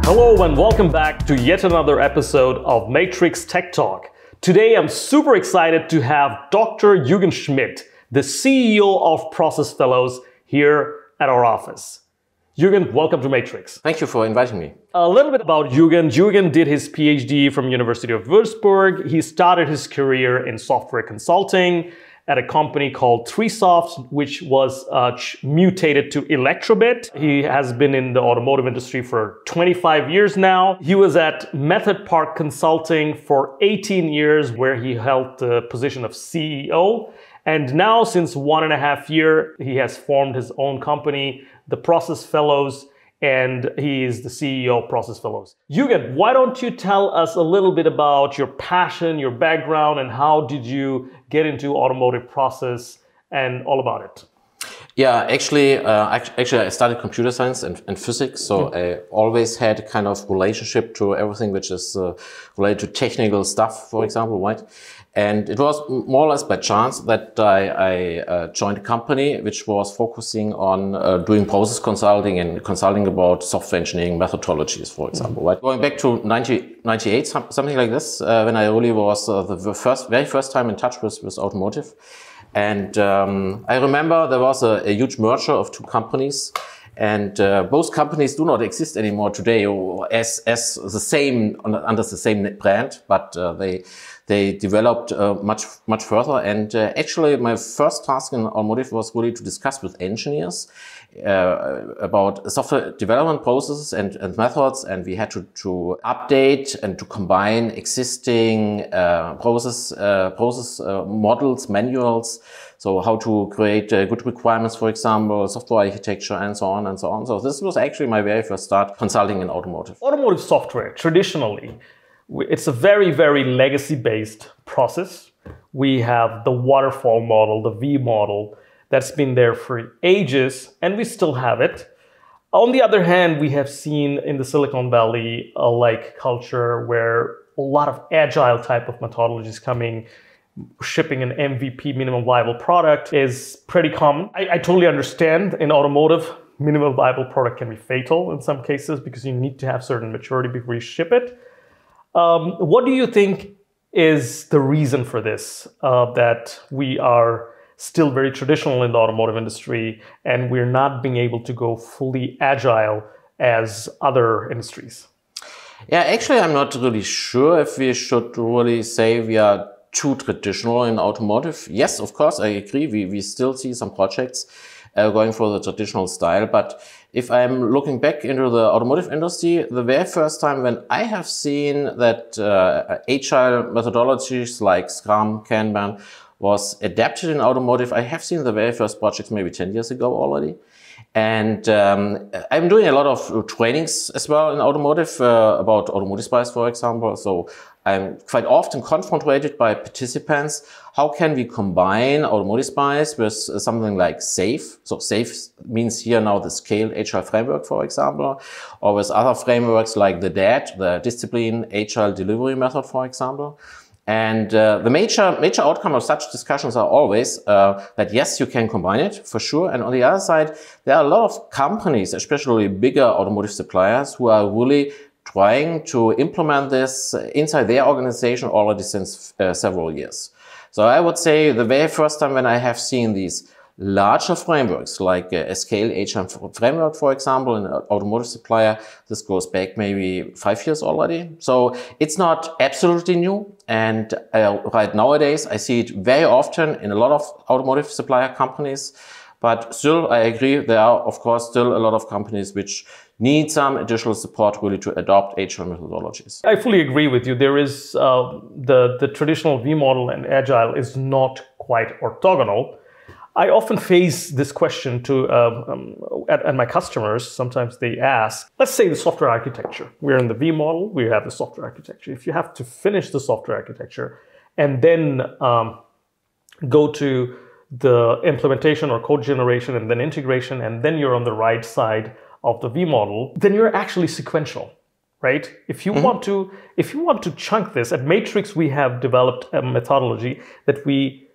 Hello and welcome back to yet another episode of Matrickz Tech Talk. Today I'm super excited to have Dr. Jürgen Schmied, the CEO of Process Fellows, here at our office. Jürgen, welcome to Matrickz. Thank you for inviting me. A little bit about Jürgen. Jürgen did his PhD from University of Würzburg. He started his career in software consulting at a company called 3Soft, which was mutated to Electrobit. He has been in the automotive industry for 25 years now. He was at Method Park Consulting for 18 years, where he held the position of CEO. And now, since 1.5 years, he has formed his own company, the Process Fellows, and he is the CEO of Process Fellows. Jürgen, why don't you tell us a little bit about your passion, your background, and how did you get into automotive process and all about it? Yeah, actually, I studied computer science and physics, so I always had a kind of relationship to everything which is related to technical stuff, for example, right? And it was more or less by chance that I joined a company which was focusing on doing process consulting and consulting about software engineering methodologies, for example, right? Going back to 1998, something like this, when I really was the very first time in touch with automotive. And I remember there was a huge merger of two companies, and both companies do not exist anymore today as the same under the same brand, but they developed much further. And actually, my first task in automotive was really to discuss with engineers about software development processes and methods, and we had to update and to combine existing process models, manuals. So how to create good requirements, for example, software architecture, and so on and so on. So this was actually my very first start consulting in automotive. Automotive software, traditionally, it's a very, very legacy-based process. We have the waterfall model, the V model, that's been there for ages, and we still have it. On the other hand, we have seen in the Silicon Valley like culture where a lot of agile type of methodologies coming. Shipping an MVP, minimum viable product, is pretty common. I totally understand in automotive, minimum viable product can be fatal in some cases because you need to have certain maturity before you ship it. What do you think is the reason for this, that we are still very traditional in the automotive industry and we're not being able to go fully agile as other industries? Yeah, actually, I'm not really sure if we should really say we are too traditional in automotive. Yes, of course, I agree. We still see some projects going for the traditional style. But if I'm looking back into the automotive industry, the very first time when I have seen that agile methodologies like Scrum, Kanban was adapted in automotive, I have seen the very first projects maybe 10 years ago already. And I'm doing a lot of trainings as well in automotive about Automotive SPICE, for example. So I'm quite often confronted by participants. How can we combine Automotive SPICE with something like SAFe? So SAFe means here now the Scaled Agile Framework, for example, or with other frameworks like the DAD, the Discipline Agile Delivery Method, for example. And the major outcome of such discussions are always that yes, you can combine it for sure. And on the other side, there are a lot of companies, especially bigger automotive suppliers, who are really trying to implement this inside their organization already since several years. So I would say the very first time when I have seen these larger frameworks like a Scale Agile framework, for example, in an automotive supplier, this goes back maybe 5 years already. So it's not absolutely new. And right nowadays, I see it very often in a lot of automotive supplier companies. But still, I agree, there are, of course, still a lot of companies which need some additional support really to adopt agile methodologies. I fully agree with you. There is the traditional V model and agile is not quite orthogonal. I often face this question to at my customers. Sometimes they ask, let's say the software architecture. We're in the V model, we have the software architecture. If you have to finish the software architecture and then go to the implementation or code generation and then integration, and then you're on the right side of the V model, then you're actually sequential, right? If you want to chunk this, at Matrickz we have developed a methodology that we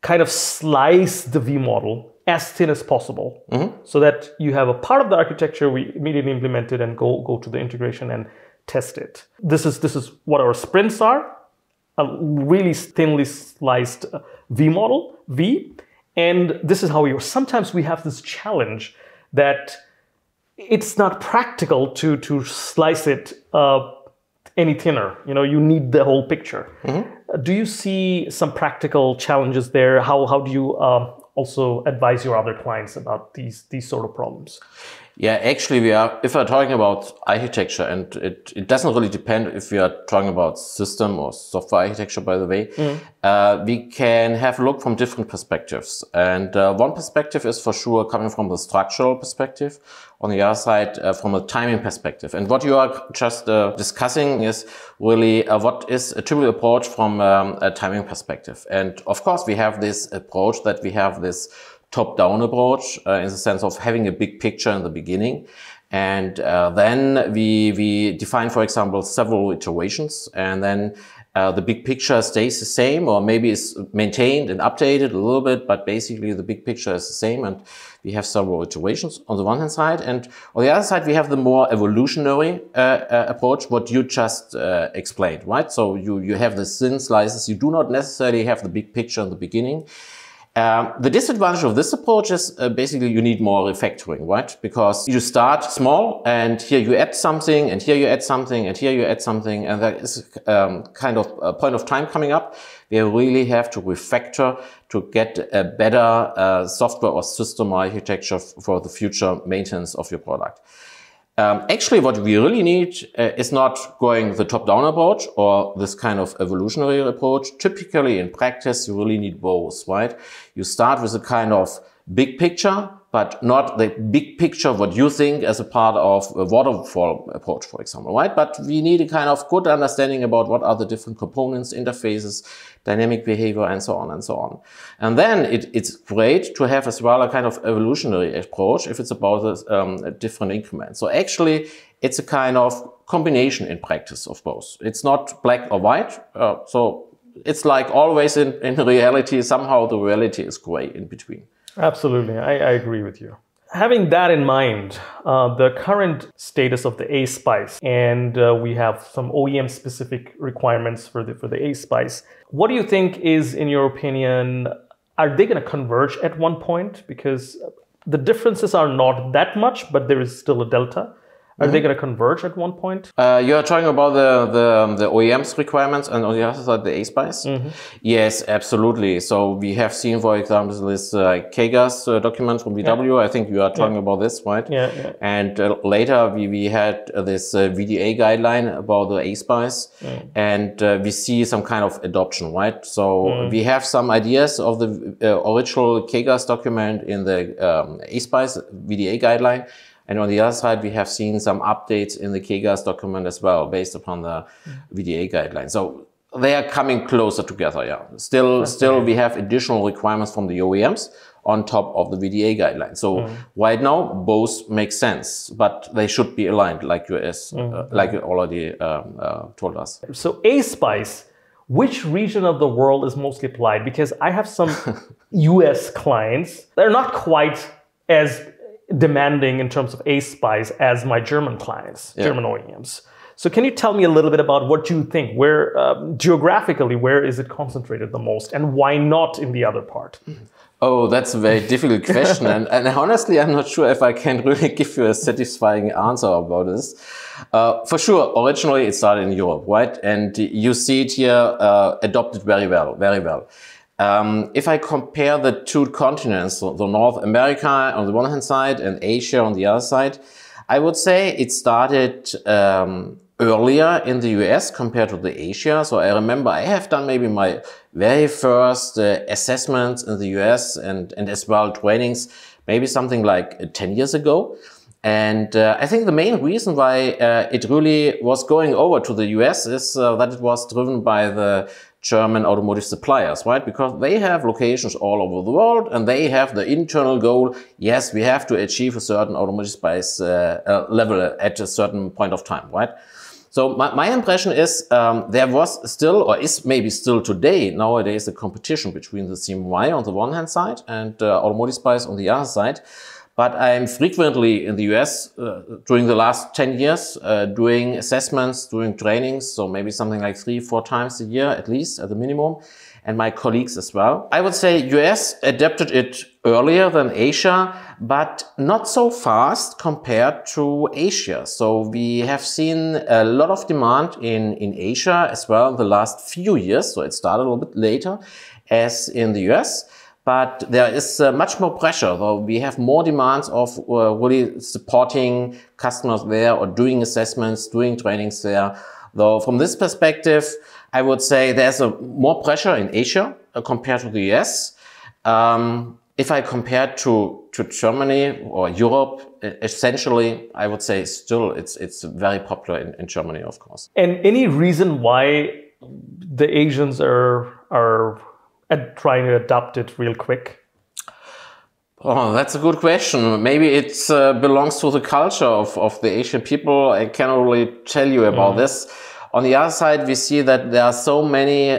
kind of slice the V model as thin as possible, so that you have a part of the architecture we immediately implement it and go to the integration and test it. This is what our sprints are, a really thinly sliced V model, V, and this is how sometimes we have this challenge that it's not practical to slice it any thinner. You need the whole picture. Do you see some practical challenges there? How do you also advise your other clients about these sort of problems? Yeah, actually if we're talking about architecture, and it doesn't really depend if we are talking about system or software architecture, by the way, we can have a look from different perspectives. And one perspective is for sure coming from the structural perspective, on the other side from a timing perspective. And what you are just discussing is really what is a typical approach from a timing perspective. And of course we have this approach that we have this top-down approach in the sense of having a big picture in the beginning. And then we define, for example, several iterations, and then the big picture stays the same, or maybe is maintained and updated a little bit, but basically the big picture is the same, and we have several iterations on the one hand side. And on the other side, we have the more evolutionary approach, what you just explained, right? So you have the thin slices. You do not necessarily have the big picture in the beginning. The disadvantage of this approach is basically you need more refactoring, right? Because you start small, and here you add something, and here you add something, and here you add something, and there is kind of a point of time coming up where you really have to refactor to get a better software or system architecture for the future maintenance of your product. Actually, what we really need is not going the top-down approach or this kind of evolutionary approach. Typically, in practice, you really need both, right? You start with a kind of big picture, but not the big picture what you think as a part of a waterfall approach, for example, right? But we need a kind of good understanding about what are the different components, interfaces, dynamic behavior, and so on and so on. And then it's great to have as well a kind of evolutionary approach if it's about a different increment. So actually, it's a kind of combination in practice of both. It's not black or white. So it's like always in reality, somehow the reality is gray in between. Absolutely, I agree with you. Having that in mind, the current status of the ASPICE, and we have some OEM specific requirements for the ASPICE. What do you think is, in your opinion, are they going to converge at one point? Because the differences are not that much, but there is still a delta. Are they going to converge at one point? You're talking about the OEM's requirements and on the other side, the ASPICE? Yes, absolutely. So we have seen, for example, this KGAS document from VW. I think you are talking about this, right? Yeah. And later we had this VDA guideline about the ASPICE, and we see some kind of adoption, right? So we have some ideas of the original KGAS document in the ASPICE VDA guideline. And on the other side, we have seen some updates in the KGAS document as well, based upon the VDA guidelines. So they are coming closer together, yeah. Still, we have additional requirements from the OEMs on top of the VDA guidelines. So right now, both make sense, but they should be aligned, like you already told us. So ASPICE, which region of the world is mostly applied? Because I have some US clients. They're not quite as demanding in terms of ASPICE as my German clients, German OEMs. So can you tell me a little bit about what you think? Where geographically, where is it concentrated the most, and why not in the other part? Oh, that's a very difficult question. and honestly, I'm not sure if I can really give you a satisfying answer about this. For sure, originally it started in Europe, right? And you see it here adopted very well. If I compare the two continents, so the North America on the one hand side and Asia on the other side, I would say it started earlier in the US compared to the Asia. So I remember I have done maybe my very first assessments in the US and as well trainings, maybe something like 10 years ago. And I think the main reason why it really was going over to the US is that it was driven by the German automotive suppliers, right? Because they have locations all over the world and they have the internal goal, yes, we have to achieve a certain automotive SPICE level at a certain point of time, right? So my impression is there was still, or is maybe still today, nowadays, a competition between the CMMI on the one hand side and Automotive SPICE on the other side. But I'm frequently in the US during the last 10 years doing assessments, doing trainings, so maybe something like 3-4 times a year at least at the minimum, and my colleagues as well. I would say US adapted it earlier than Asia, but not so fast compared to Asia. So we have seen a lot of demand in Asia as well in the last few years. So it started a little bit later as in the US. But there is much more pressure, though we have more demands of really supporting customers there or doing assessments, doing trainings there. Though from this perspective, I would say there's more pressure in Asia compared to the US. If I compare to Germany or Europe, essentially, I would say still it's very popular in Germany, of course. And any reason why the Asians are trying to adopt it real quick? Oh, that's a good question. Maybe it belongs to the culture of the Asian people. I cannot really tell you about this. On the other side, we see that there are so many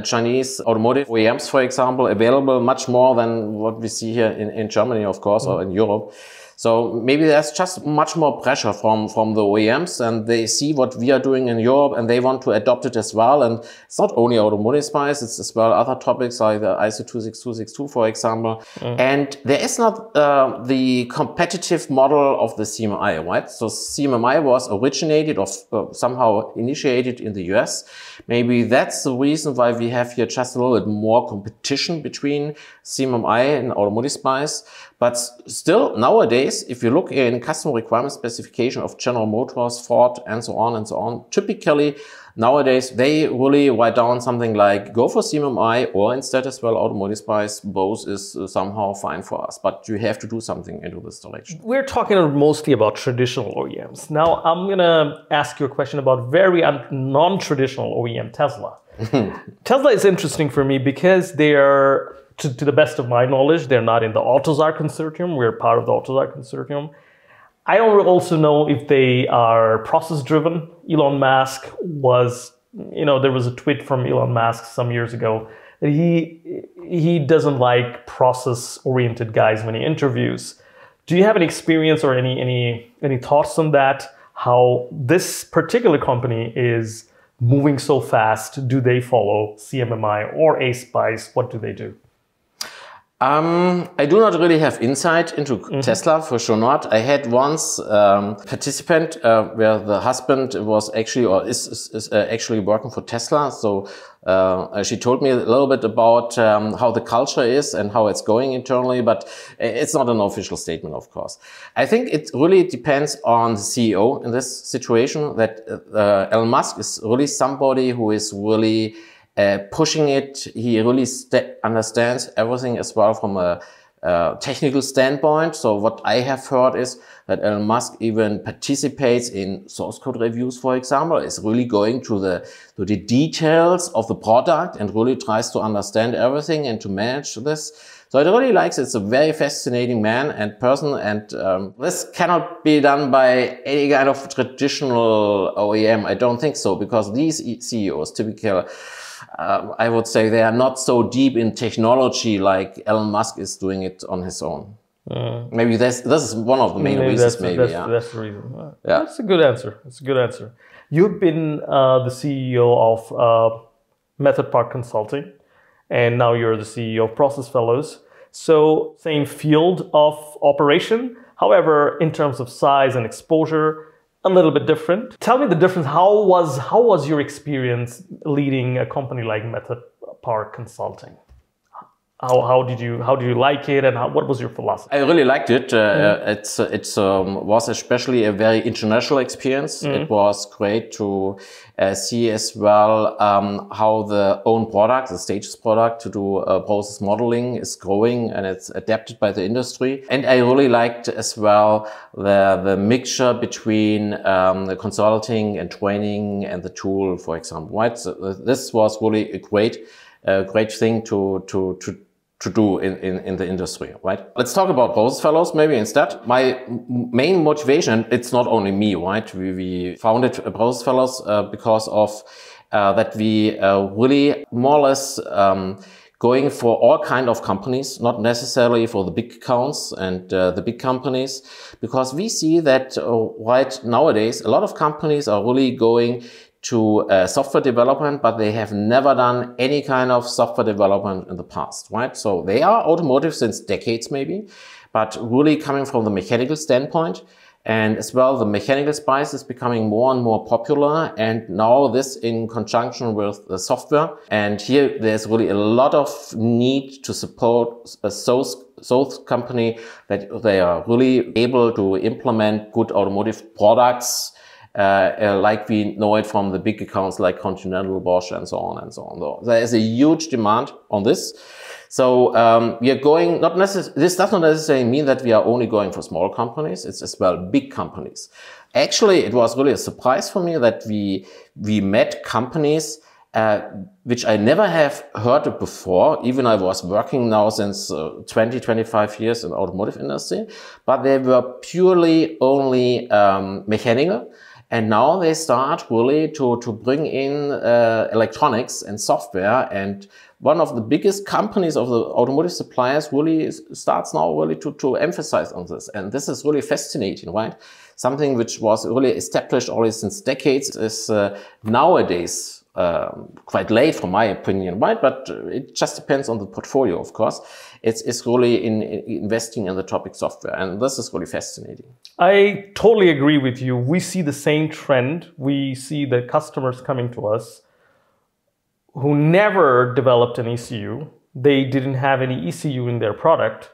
Chinese automotive OEMs, for example, available, much more than what we see here in Germany, of course, or in Europe. So maybe there's just much more pressure from the OEMs, and they see what we are doing in Europe and they want to adopt it as well. And it's not only Automotive SPICE, it's as well other topics like the ISO 26262, for example. And there is not the competitive model of the CMMI, right? So CMMI was originated or somehow initiated in the US. Maybe that's the reason why we have here just a little bit more competition between CMMI and Automotive SPICE. But still, nowadays, if you look in customer requirement specification of General Motors, Ford, and so on, typically nowadays they really write down something like go for CMMI or instead as well Automotive SPICE. Both is somehow fine for us, but you have to do something into this direction. We're talking mostly about traditional OEMs. Now I'm gonna ask you a question about very non-traditional OEM, Tesla. Tesla is interesting for me because they are, to the best of my knowledge, they're not in the AutoSAR consortium. We're part of the AutoSAR consortium. I don't also know if they are process-driven. Elon Musk was, there was a tweet from Elon Musk some years ago that he doesn't like process-oriented guys when he interviews. Do you have any experience or any thoughts on that? How this particular company is moving so fast? Do they follow CMMI or ASPICE? What do they do? I do not really have insight into Tesla, for sure not. I had once participant where the husband was actually or is actually working for Tesla. So she told me a little bit about how the culture is and how it's going internally, but it's not an official statement, of course. I think it really depends on the CEO in this situation, that Elon Musk is really somebody who is really pushing it. He really understands everything as well from a technical standpoint. So what I have heard is that Elon Musk even participates in source code reviews, for example, is really going to the details of the product and really tries to understand everything and to manage this. So I really like it. It's a very fascinating man and person, and this cannot be done by any kind of traditional OEM. I don't think so, because these CEOs typically I would say they are not so deep in technology like Elon Musk is doing it on his own. Maybe this is one of the main reasons. That's the reason. Yeah. That's a good answer. That's a good answer. You've been the CEO of Method Park Consulting, and now you're the CEO of Process Fellows. So same field of operation. However, in terms of size and exposure, a little bit different. Tell me the difference. How was your experience leading a company like Method Park Consulting? How did you like it, and what was your philosophy? I really liked it. It was especially a very international experience. It was great to see as well how the own product, the Stages product, to do process modeling is growing and it's adapted by the industry. And I really liked as well the mixture between the consulting and training and the tool, for example. Right? So this was really a great thing to to do in the industry, right? Let's talk about process fellows maybe instead. My main motivation, it's not only me, right? We founded process fellows because of that we really more or less going for all kind of companies, not necessarily for the big accounts and the big companies, because we see that right nowadays, a lot of companies are really going to software development, but they have never done any kind of software development in the past, right? So they are automotive since decades maybe, but really coming from the mechanical standpoint. And as well, the mechanical SPICE is becoming more and more popular. And now this in conjunction with the software. And here there's really a lot of need to support those company that they are really able to implement good automotive products, like we know it from the big accounts like Continental, Bosch, and so on and so on. There is a huge demand on this. So we are going, this does not necessarily mean that we are only going for small companies. It's as well big companies. Actually, it was really a surprise for me that we met companies which I never have heard of before. Even I was working now since 25 years in the automotive industry, but they were purely only mechanical. And now they start really to bring in electronics and software. And one of the biggest companies of the automotive suppliers really starts now really to emphasize on this. And this is really fascinating, right? Something which was really established already since decades is nowadays quite late from my opinion, right? But it just depends on the portfolio, of course. It's really investing in the topic software, and this is really fascinating. I totally agree with you. We see the same trend. We see the customers coming to us who never developed an ECU. They didn't have any ECU in their product.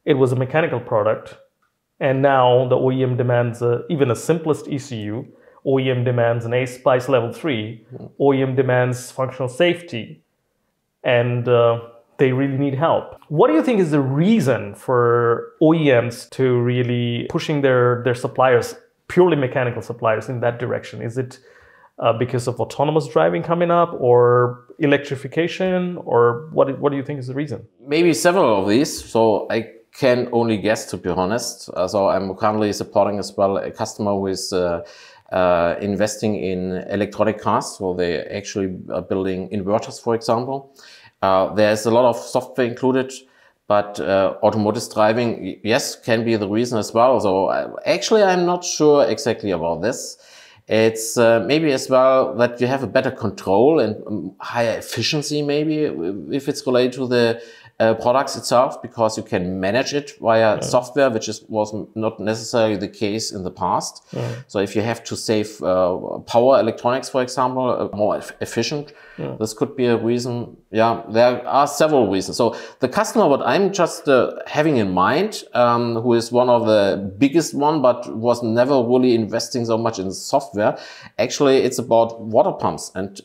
It was a mechanical product. And now the OEM demands even a simplest ECU. OEM demands an ASPICE level 3. OEM demands functional safety. And they really need help. What do you think is the reason for OEMs to really pushing their suppliers, purely mechanical suppliers, in that direction? Is it because of autonomous driving coming up, or electrification, or what do you think is the reason? Maybe several of these. So I can only guess, to be honest. So I'm currently supporting as well a customer who is investing in electronic cars. So they actually are building inverters, for example. There's a lot of software included, but autonomous driving, yes, can be the reason as well. So actually, I'm not sure exactly about this. It's maybe as well that you have a better control and higher efficiency, maybe, if it's related to the products itself, because you can manage it via software, which was not necessarily the case in the past. So if you have to save power electronics, for example, more efficient, this could be a reason. Yeah, there are several reasons. So the customer, what I'm just having in mind, who is one of the biggest one, but was never really investing so much in software. Actually, it's about water pumps. And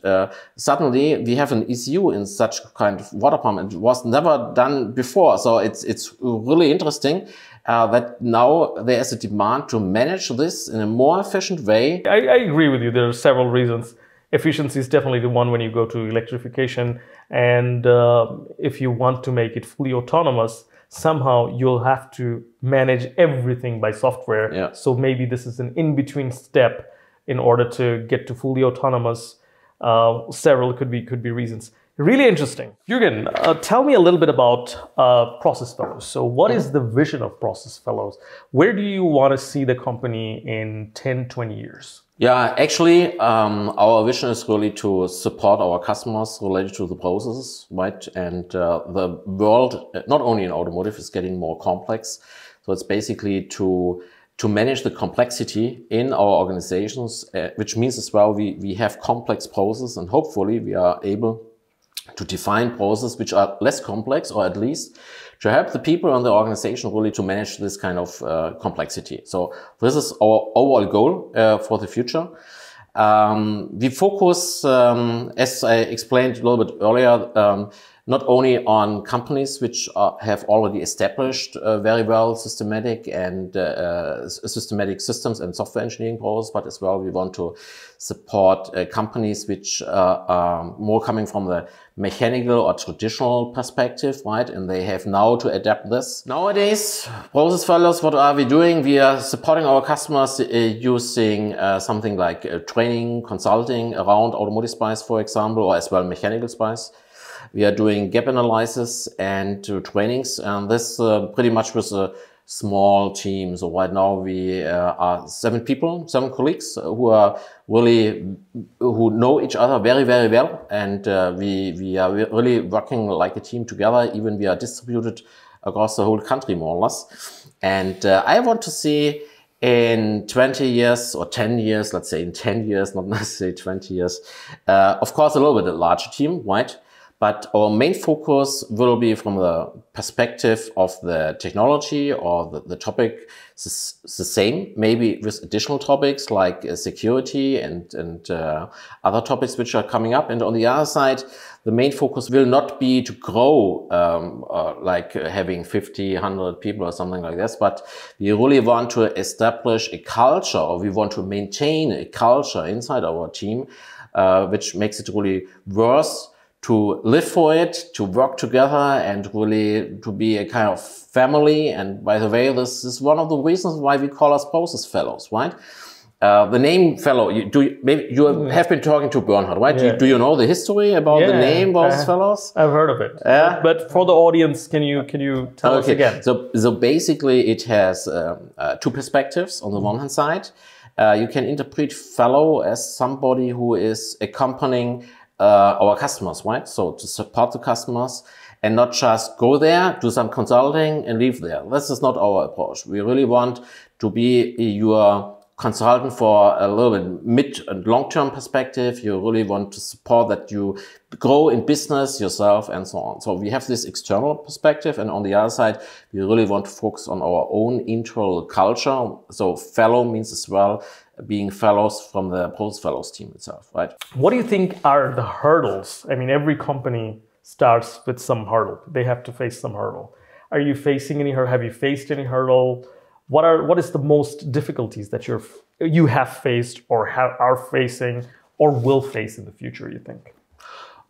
suddenly we have an ECU in such kind of water pump, and it was never done before. So it's really interesting that now there is a demand to manage this in a more efficient way. I agree with you. There are several reasons. Efficiency is definitely the one when you go to electrification. And if you want to make it fully autonomous, somehow you'll have to manage everything by software. Yeah. So maybe this is an in-between step in order to get to fully autonomous. Several could be reasons. Really interesting. Jürgen, tell me a little bit about Process Fellows. So what is the vision of Process Fellows? Where do you want to see the company in 10, 20 years? Yeah, actually, our vision is really to support our customers related to the processes, right? And the world, not only in automotive, is getting more complex. So it's basically to manage the complexity in our organizations, which means as well we have complex processes, and hopefully we are able to define processes which are less complex, or at least to help the people in the organization really to manage this kind of complexity. So this is our overall goal for the future. We focus, as I explained a little bit earlier, not only on companies which have already established very well systematic systems and software engineering process, but as well we want to support companies which are more coming from the mechanical or traditional perspective, right? And they have now to adapt this. Nowadays, process fellows, what are we doing? We are supporting our customers using something like training, consulting around Automotive SPICE, for example, or as well mechanical SPICE. We are doing gap analysis and trainings, and this pretty much with a small team. So right now we are 7 colleagues who are really, who know each other very, very well. And we are really working like a team together. Even we are distributed across the whole country, more or less. And I want to see in 20 years or 10 years, let's say in 10 years, not necessarily 20 years, of course, a little bit a larger team, right? But our main focus will be from the perspective of the technology or the topic the same, maybe with additional topics like security and other topics which are coming up. And on the other side, the main focus will not be to grow like having 50, 100 people or something like this, but we really want to establish a culture, or we want to maintain a culture inside our team, which makes it really worth to live for it, to work together, and really to be a kind of family. And by the way, this is one of the reasons why we call us process fellows, right? The name fellow, maybe you have been talking to Bernhard, right? Yeah. Do you know the history about the name process fellows? I've heard of it. But for the audience, can you tell us again? So basically it has 2 perspectives. On the one hand side, you can interpret fellow as somebody who is accompanying our customers, right? So to support the customers and not just go there, do some consulting and leave there. This is not our approach. We really want to be your consultant for a little bit mid and long-term perspective. You really want to support that you grow in business yourself and so on. So we have this external perspective, and on the other side, we really want to focus on our own internal culture. So fellow means as well being fellows from the process fellows team itself, right? What do you think are the hurdles? I mean, every company starts with some hurdle. They have to face some hurdle. Are you facing any hurdle? Have you faced any hurdle? What is the most difficulties that you have faced or are facing or will face in the future, you think?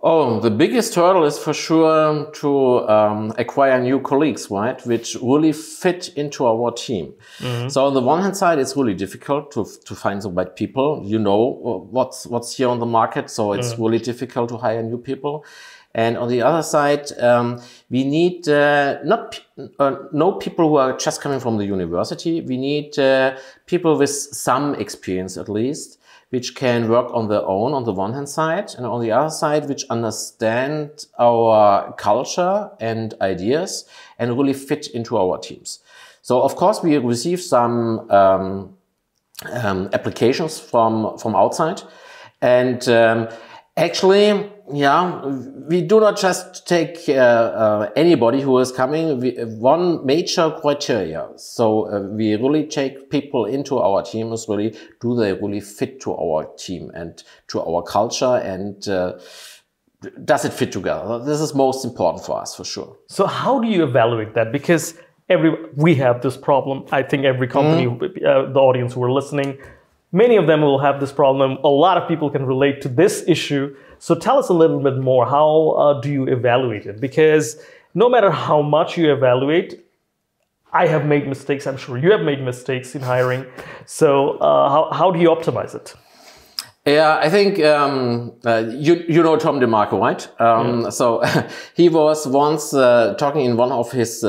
Oh, the biggest hurdle is for sure to acquire new colleagues, right? Which really fit into our team. So on the one hand side, it's really difficult to find the right people. You know what's here on the market, so it's really difficult to hire new people. And on the other side, we need no people who are just coming from the university. We need people with some experience at least, which can work on their own on the one hand side, and on the other side, which understand our culture and ideas and really fit into our teams. So of course we receive some applications from outside, and actually, yeah, we do not just take anybody who is coming. One major criteria. So we really take people into our team is really, do they really fit to our team and to our culture, and does it fit together? This is most important for us, for sure. So how do you evaluate that? Because we have this problem. I think every company, the audience who are listening, many of them will have this problem. A lot of people can relate to this issue. So tell us a little bit more. How do you evaluate it? Because no matter how much you evaluate, I have made mistakes. I'm sure you have made mistakes in hiring. So how do you optimize it? Yeah, I think you know Tom DeMarco, right? So he was once talking in one of his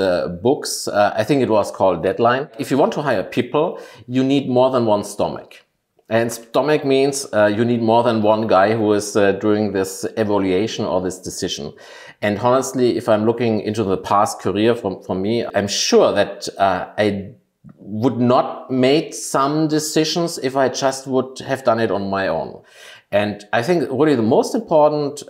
books. I think it was called Deadline. If you want to hire people, you need more than one stomach. And stomach means you need more than one guy who is doing this evaluation or this decision. And honestly, if I'm looking into the past career from me, I'm sure that I would not make some decisions if I just would have done it on my own. And I think really the most important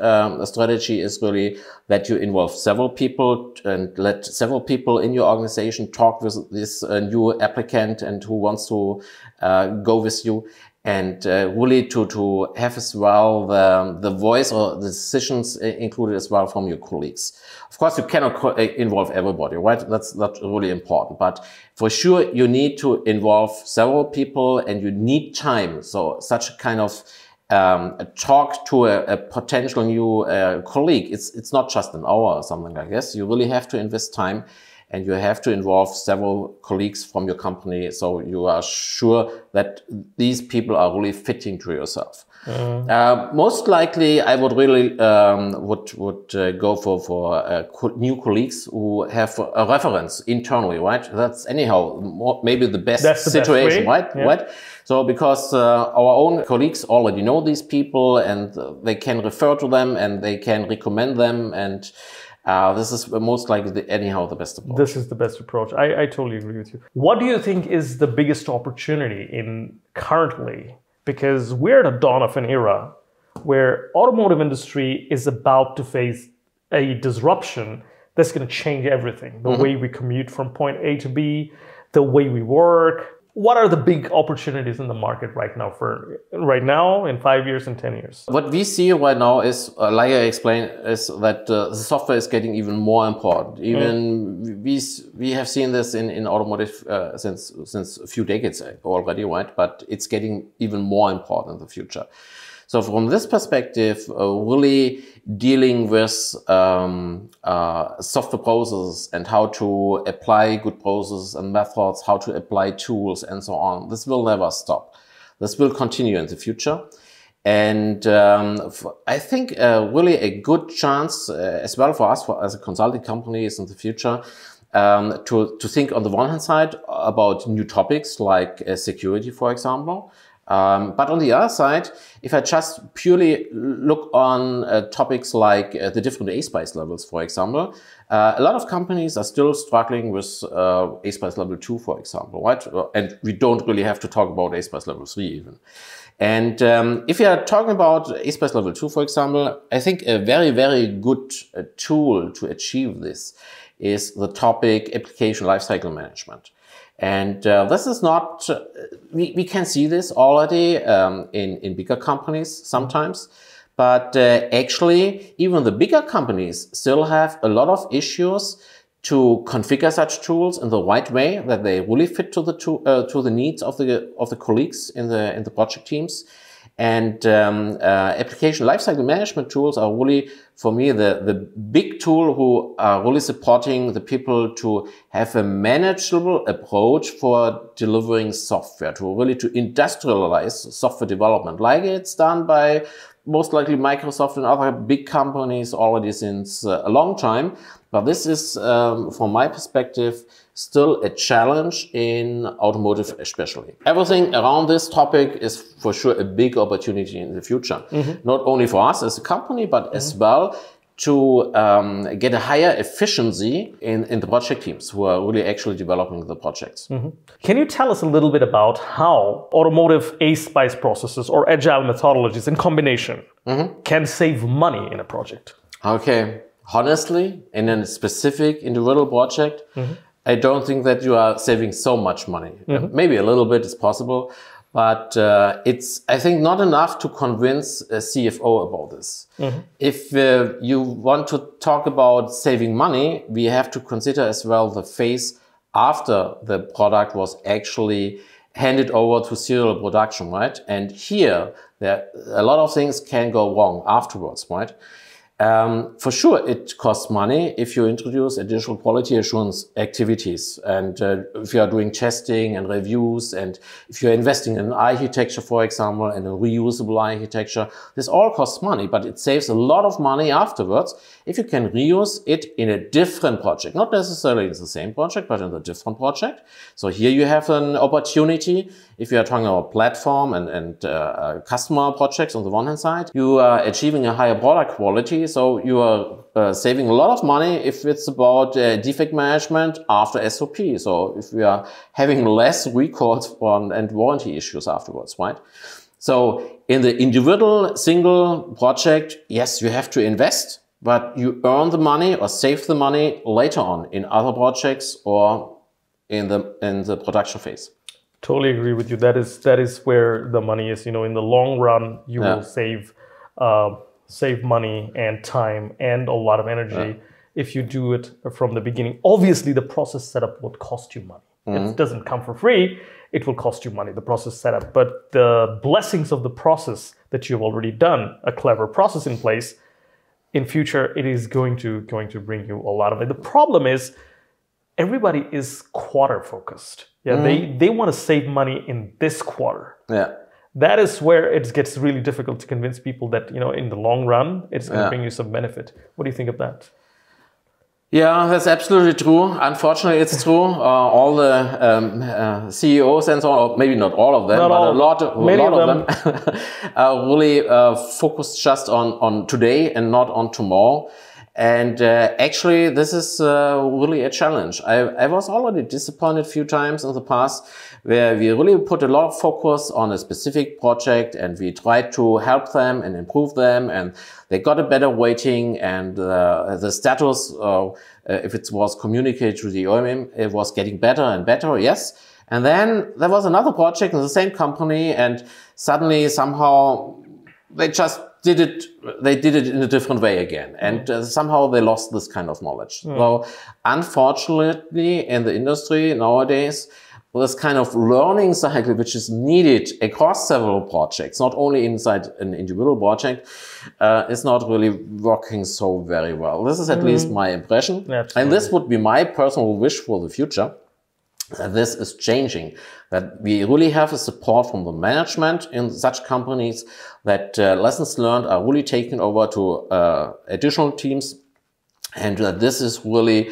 strategy is really that you involve several people and let several people in your organization talk with this new applicant and who wants to go with you. and really to have as well the voice or the decisions included as well from your colleagues. Of course, you cannot involve everybody, right? That's not really important, but for sure you need to involve several people and you need time. So such a kind of talk to a potential new colleague, it's not just an hour or something like this. You really have to invest time. And you have to involve several colleagues from your company, so you are sure that these people are really fitting to yourself. Most likely, I would really would go for new colleagues who have a reference internally, right? That's anyhow maybe the best situation, right? Yeah. Right? So because our own colleagues already know these people, and they can refer to them, and they can recommend them, and this is most likely the best approach. This is the best approach. I totally agree with you. What do you think is the biggest opportunity in currently? Because we're at the dawn of an era where automotive industry is about to face a disruption that's going to change everything. The way we commute from point A to B, the way we work. What are the big opportunities in the market right now, in 5 years and 10 years? What we see right now is, like I explained, is that the software is getting even more important. Even we have seen this in automotive since a few decades already, right? But it's getting even more important in the future. So from this perspective, really dealing with software processes and how to apply good processes and methods, how to apply tools and so on, this will never stop. This will continue in the future. And I think really a good chance as well for us as a consulting company is in the future to think on the one hand side about new topics like security, for example. But on the other side, if I just purely look on topics like the different ASPICE levels, for example, a lot of companies are still struggling with ASPICE level 2, for example, right? And we don't really have to talk about ASPICE level 3 even. And if you are talking about ASPICE level 2, for example, I think a very, very good tool to achieve this is the topic application lifecycle management. And this is not, we can see this already in bigger companies sometimes, but actually even the bigger companies still have a lot of issues to configure such tools in the right way that they really fit to the needs of the colleagues in the project teams. And application lifecycle management tools are really, for me, the big tool who are really supporting the people to have a manageable approach for delivering software, to industrialize software development, like it's done by most likely Microsoft and other big companies already since a long time. But this is, from my perspective, still a challenge in automotive especially. Everything around this topic is for sure a big opportunity in the future. Not only for us as a company, but as well to get a higher efficiency in the project teams who are really actually developing the projects. Can you tell us a little bit about how automotive ASPICE processes or agile methodologies in combination can save money in a project? Okay. Honestly, in a specific individual project, I don't think that you are saving so much money. Maybe a little bit is possible, but it's, I think, not enough to convince a CFO about this. If you want to talk about saving money, we have to consider as well the phase after the product was actually handed over to serial production, right? And here, a lot of things can go wrong afterwards, right? For sure, it costs money if you introduce additional quality assurance activities, and if you are doing testing and reviews, and if you're investing in architecture, for example, and a reusable architecture. This all costs money, but it saves a lot of money afterwards if you can reuse it in a different project, not necessarily in the same project, but in a different project. So here you have an opportunity. If you are talking about platform and customer projects on the one hand side, you are achieving a higher product quality. So you are saving a lot of money if it's about defect management after SOP. So if we are having less recalls and warranty issues afterwards, right? So in the individual single project, yes, you have to invest, but you earn the money or save the money later on in other projects or in the production phase. Totally agree with you. That is where the money is. You know, in the long run, you will save money and time and a lot of energy if you do it from the beginning. Obviously, the process setup will cost you money. It doesn't come for free. It will cost you money, the process setup. But the blessings of the process that you've already done, a clever process in place, in future, it is going to bring you a lot of it. The problem is everybody is quarter focused. Yeah, they want to save money in this quarter. Yeah. That is where it gets really difficult to convince people that, you know, in the long run, it's going to bring you some benefit. What do you think of that? Yeah, that's absolutely true. Unfortunately, it's true. All the CEOs and so on, maybe not all of them, but a lot of them are really focused just on today and not on tomorrow. And actually, this is really a challenge. I was already disappointed a few times in the past where we really put a lot of focus on a specific project and we tried to help them and improve them, and they got a better weighting, and the status, if it was communicated to the OEM, it was getting better and better, yes. And then there was another project in the same company, and suddenly somehow they just did it in a different way again. And somehow they lost this kind of knowledge. So unfortunately, in the industry nowadays, this kind of learning cycle, which is needed across several projects, not only inside an individual project, is not really working so very well. This is at least my impression. Absolutely. And this would be my personal wish for the future. This is changing, that we really have a support from the management in such companies, that lessons learned are really taken over to additional teams, and that this is really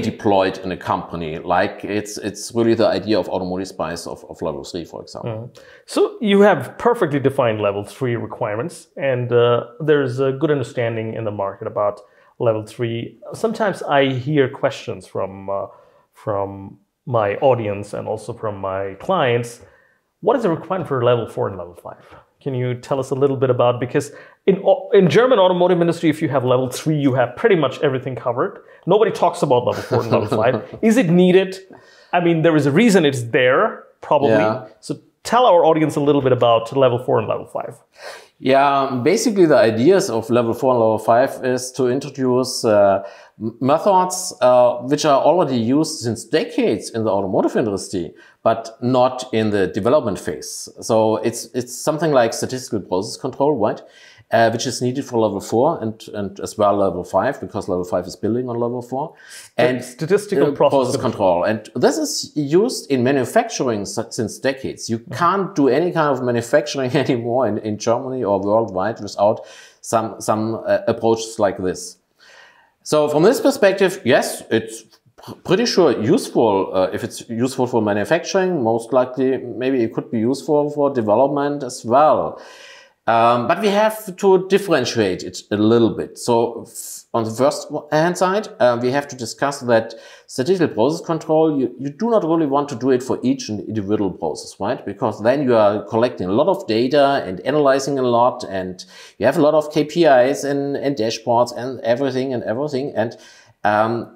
deployed in a company. Like it's really the idea of Automotive SPICE of level 3, for example. So you have perfectly defined level 3 requirements, and there's a good understanding in the market about level 3. Sometimes I hear questions from my audience and also from my clients. What is the requirement for level 4 and level 5? Can you tell us a little bit about, because in German automotive industry, if you have level 3, you have pretty much everything covered. Nobody talks about level 4 and level 5. Is it needed? I mean, there is a reason it's there, probably. Yeah. So tell our audience a little bit about level 4 and level 5. Yeah, basically the ideas of level 4 and level 5 is to introduce methods which are already used since decades in the automotive industry, but not in the development phase. So it's something like statistical process control, right? Which is needed for level 4 and as well level 5, because level 5 is building on level 4. And statistical process control. And this is used in manufacturing since decades. You can't do any kind of manufacturing anymore in Germany or worldwide without some approaches like this. So from this perspective, yes, it's pretty sure useful. If it's useful for manufacturing, most likely maybe it could be useful for development as well. But we have to differentiate it a little bit. So on the first hand side, we have to discuss that statistical process control, you do not really want to do it for each individual process, right? Because then you are collecting a lot of data and analyzing a lot, and you have a lot of KPIs and dashboards and everything. And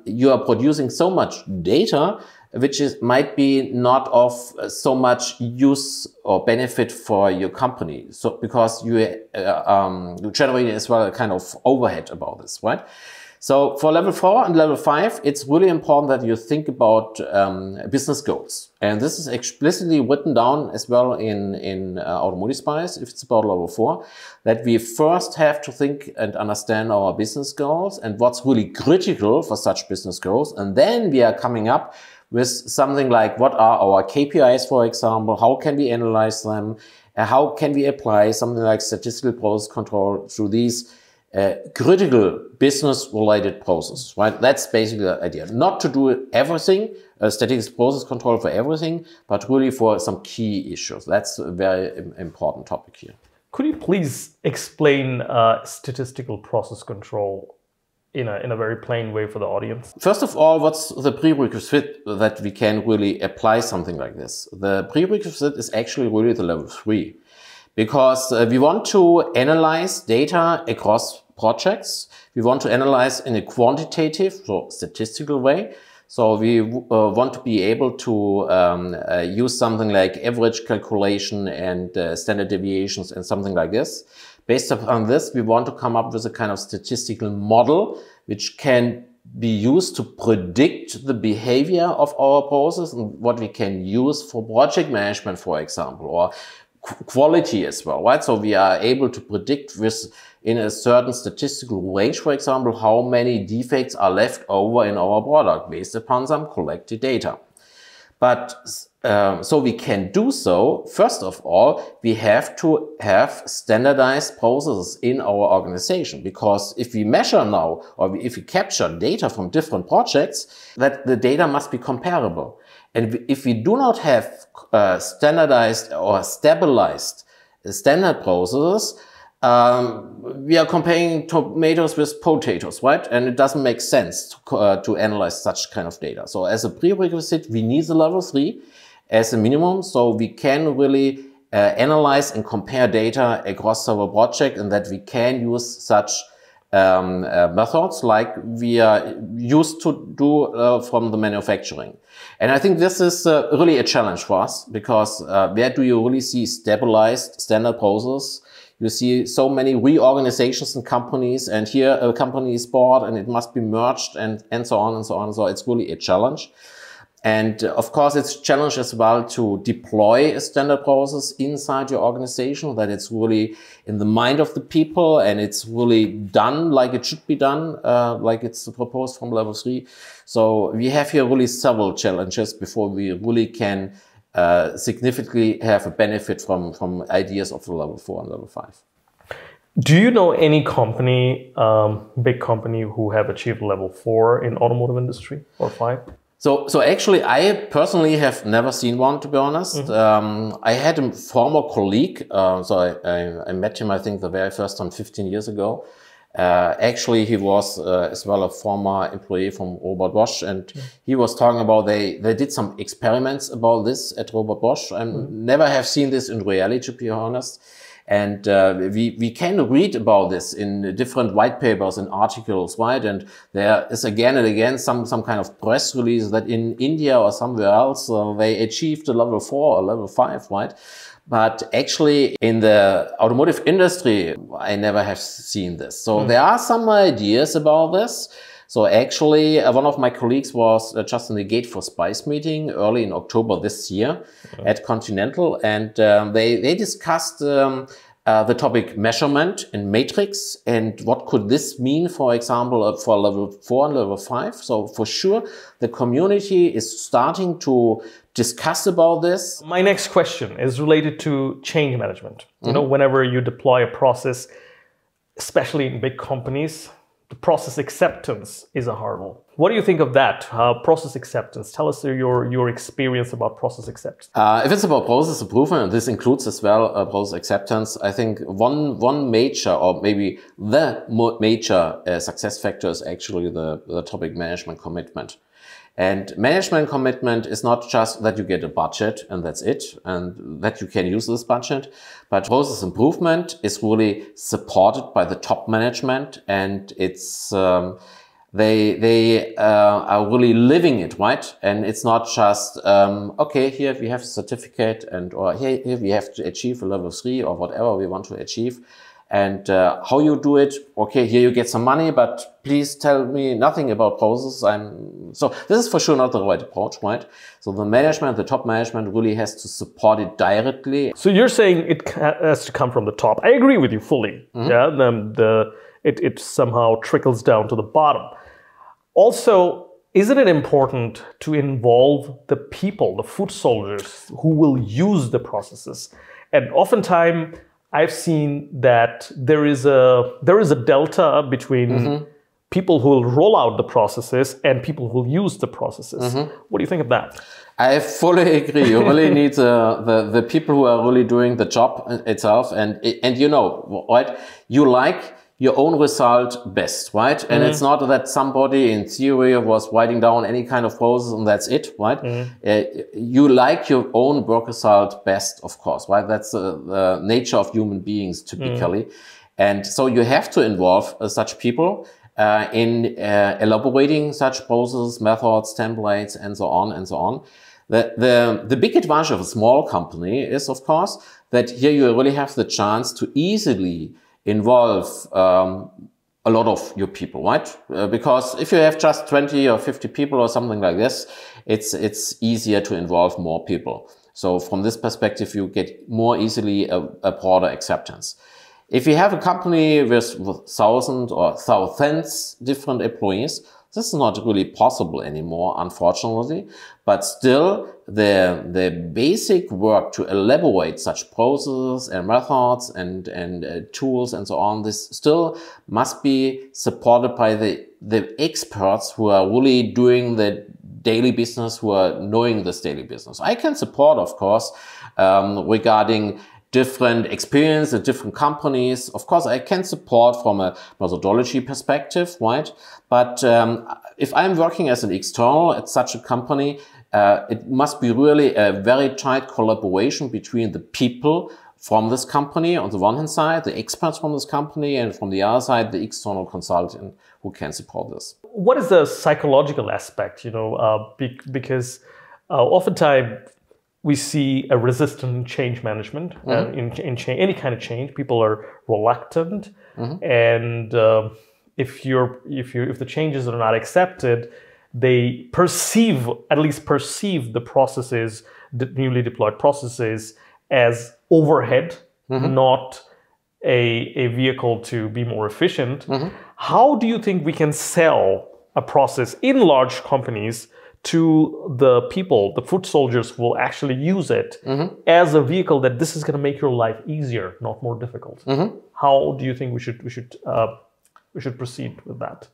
you are producing so much data which might be not of so much use or benefit for your company. So because you generate as well a kind of overhead about this, right? So for level 4 and level 5, it's really important that you think about business goals. And this is explicitly written down as well in Automotive SPICE, if it's about level 4, that we first have to think and understand our business goals and what's really critical for such business goals. And then we are coming up with something like, what are our KPIs, for example? How can we analyze them? How can we apply something like statistical process control through these critical business-related processes, right? That's basically the idea. Not to do everything, statistical process control for everything, but really for some key issues. That's a very important topic here. Could you please explain statistical process control in a very plain way for the audience? First of all, what's the prerequisite that we can really apply something like this? The prerequisite is actually really the level 3, because we want to analyze data across projects. We want to analyze in a quantitative, so statistical way. So we want to be able to use something like average calculation and standard deviations and something like this. Based upon this, we want to come up with a kind of statistical model which can be used to predict the behavior of our process and what we can use for project management, for example, or quality as well, right? So we are able to predict in a certain statistical range, for example, how many defects are left over in our product based upon some collected data. But so we can do so, first of all, we have to have standardized processes in our organization, because if we measure now, or if we capture data from different projects, that the data must be comparable. And if we do not have standardized or stabilized standard processes, we are comparing tomatoes with potatoes, right? And it doesn't make sense to analyze such kind of data. So as a prerequisite, we need the level 3 as a minimum, so we can really analyze and compare data across our project, and that we can use such methods like we are used to do from the manufacturing. And I think this is really a challenge for us, because where do you really see stabilized standard processes? You see so many reorganizations in companies, and here a company is bought and it must be merged and so on and so on. So it's really a challenge. And of course, it's a challenge as well to deploy a standard process inside your organization, that it's really in the mind of the people and it's really done like it should be done, like it's proposed from level 3. So we have here really several challenges before we really can significantly have a benefit from ideas of the level 4 and level 5. Do you know any company, big company, who have achieved level 4 in automotive industry or 5? So actually, I personally have never seen one, to be honest. Mm-hmm. I had a former colleague, so I met him, I think, the very first time 15 years ago. Actually, he was as well a former employee from Robert Bosch, and he was talking about they did some experiments about this at Robert Bosch. I never have seen this in reality, to be honest. And we can read about this in different white papers and articles, right? And there is again and again some kind of press release that in India or somewhere else they achieved a level 4 or level 5, right? But actually in the automotive industry, I never have seen this. So there are some ideas about this. So actually, one of my colleagues was just in the Gate for SPICE meeting early in October this year at Continental, and they discussed the topic measurement in Matrickz and what could this mean, for example, for level 4 and level 5. So for sure, the community is starting to discuss about this. My next question is related to change management. You know, whenever you deploy a process, especially in big companies, the process acceptance is a hurdle. What do you think of that? Process acceptance. Tell us your experience about process acceptance. If it's about process improvement, and this includes as well process acceptance, I think one major, or maybe the major success factor is actually the topic management commitment. And management commitment is not just that you get a budget and that's it, and that you can use this budget, but process improvement is really supported by the top management, and it's they are really living it, right? And it's not just okay, here we have a certificate, and or here we have to achieve a level 3 or whatever we want to achieve. And how you do it, okay, here you get some money, but please tell me nothing about process. So this is for sure not the right approach, right? So the management, the top management really has to support it directly. So you're saying it has to come from the top. I agree with you fully. Yeah, it somehow trickles down to the bottom. Also, isn't it important to involve the people, the foot soldiers who will use the processes? And oftentimes, I've seen that there is a delta between people who will roll out the processes and people who will use the processes. What do you think of that? I fully agree. You really need the people who are really doing the job itself, and you know, right? You like your own result best, right? And it's not that somebody in theory was writing down any kind of process and that's it, right? You like your own work result best, of course, right? That's the nature of human beings typically. And so you have to involve such people. in elaborating such processes, methods, templates, and so on and so on. The big advantage of a small company is, of course, that here you really have the chance to easily involve a lot of your people, right? Because if you have just 20 or 50 people or something like this, it's easier to involve more people. So from this perspective, you get more easily a broader acceptance. If you have a company with thousands or thousands different employees, this is not really possible anymore, unfortunately. But still, the basic work to elaborate such processes and methods and tools and so on, this still must be supported by the experts who are really doing the daily business, who are knowing this daily business. I can support, of course, regarding different experience at different companies. Of course, I can support from a methodology perspective, right? But if I'm working as an external at such a company, it must be really a very tight collaboration between the people from this company on the one hand side, the experts from this company, and from the other side, the external consultant who can support this. What is the psychological aspect, because oftentimes we see a resistant change management in any kind of change. People are reluctant, and if the changes are not accepted, they at least perceive the processes, the newly deployed processes, as overhead, not a vehicle to be more efficient. How do you think we can sell a process in large companies to the people, the foot soldiers who will actually use it as a vehicle that this is going to make your life easier, not more difficult? How do you think we should proceed with that?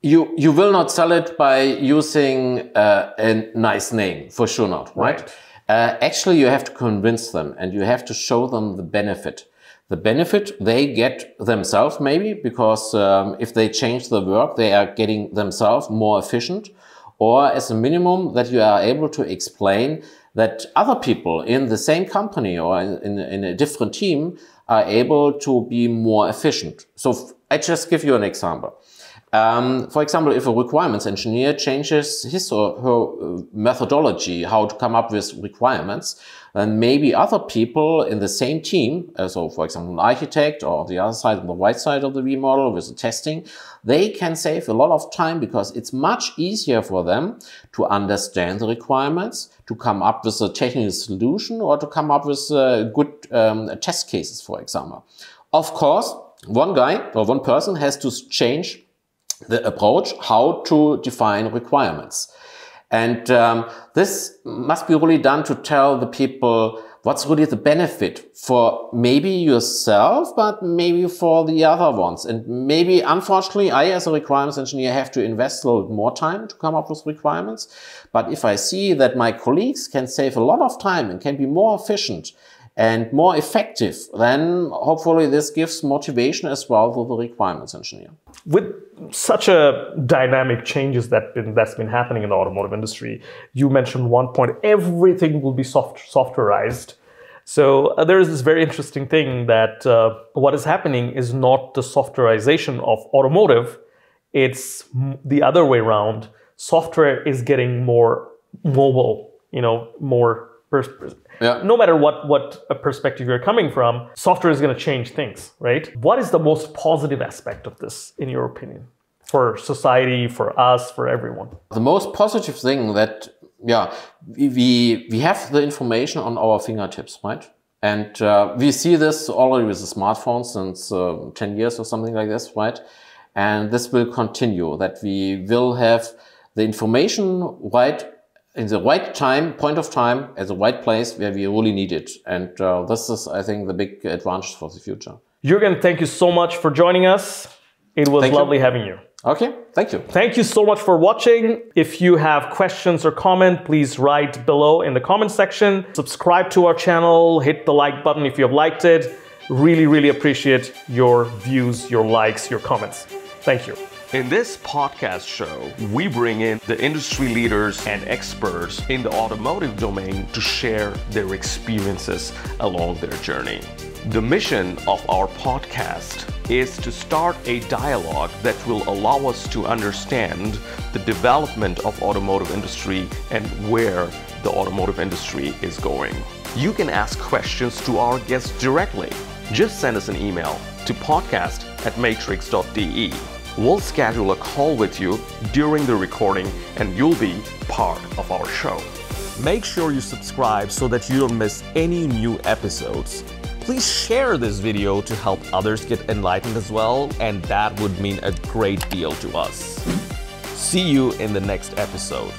You will not sell it by using a nice name, for sure not, right? Actually, you have to convince them and you have to show them the benefit. The benefit they get themselves, maybe, because if they change the work, they are getting themselves more efficient. Or as a minimum, that you are able to explain that other people in the same company or in a different team are able to be more efficient. So I just give you an example. For example, if a requirements engineer changes his or her methodology, how to come up with requirements, then maybe other people in the same team, so for example, an architect or on the other side, on the right side of the V model with the testing, they can save a lot of time because it's much easier for them to understand the requirements, to come up with a technical solution or to come up with good test cases, for example. Of course, one guy or one person has to change the approach, how to define requirements. And this must be really done to tell the people what's really the benefit for maybe yourself, but maybe for the other ones. And maybe, unfortunately, I as a requirements engineer have to invest a little more time to come up with requirements. But if I see that my colleagues can save a lot of time and can be more efficient and more effective, then hopefully this gives motivation as well to the requirements engineer. With such a dynamic changes that's been happening in the automotive industry, you mentioned one point, everything will be softwareized. So there is this very interesting thing that what is happening is not the softwareization of automotive, it's the other way around. Software is getting more mobile, more no matter what perspective you're coming from, software is going to change things, right? What is the most positive aspect of this, in your opinion, for society, for us, for everyone? The most positive thing that, we have the information on our fingertips, right? And we see this already with the smartphones since 10 years or something like this, right? And this will continue, that we will have the information right in the right time, point of time, at the right place where we really need it. And this is, I think, the big advantage for the future. Jürgen, thank you so much for joining us. It was lovely having you. Okay, thank you. Thank you so much for watching. If you have questions or comment, please write below in the comment section. Subscribe to our channel, hit the like button if you have liked it. Really, really appreciate your views, your likes, your comments. Thank you. In this podcast show, we bring in the industry leaders and experts in the automotive domain to share their experiences along their journey. The mission of our podcast is to start a dialogue that will allow us to understand the development of automotive industry and where the automotive industry is going. You can ask questions to our guests directly. Just send us an email to podcast@matrix.de. We'll schedule a call with you during the recording and you'll be part of our show. Make sure you subscribe so that you don't miss any new episodes. Please share this video to help others get enlightened as well, and that would mean a great deal to us. See you in the next episode.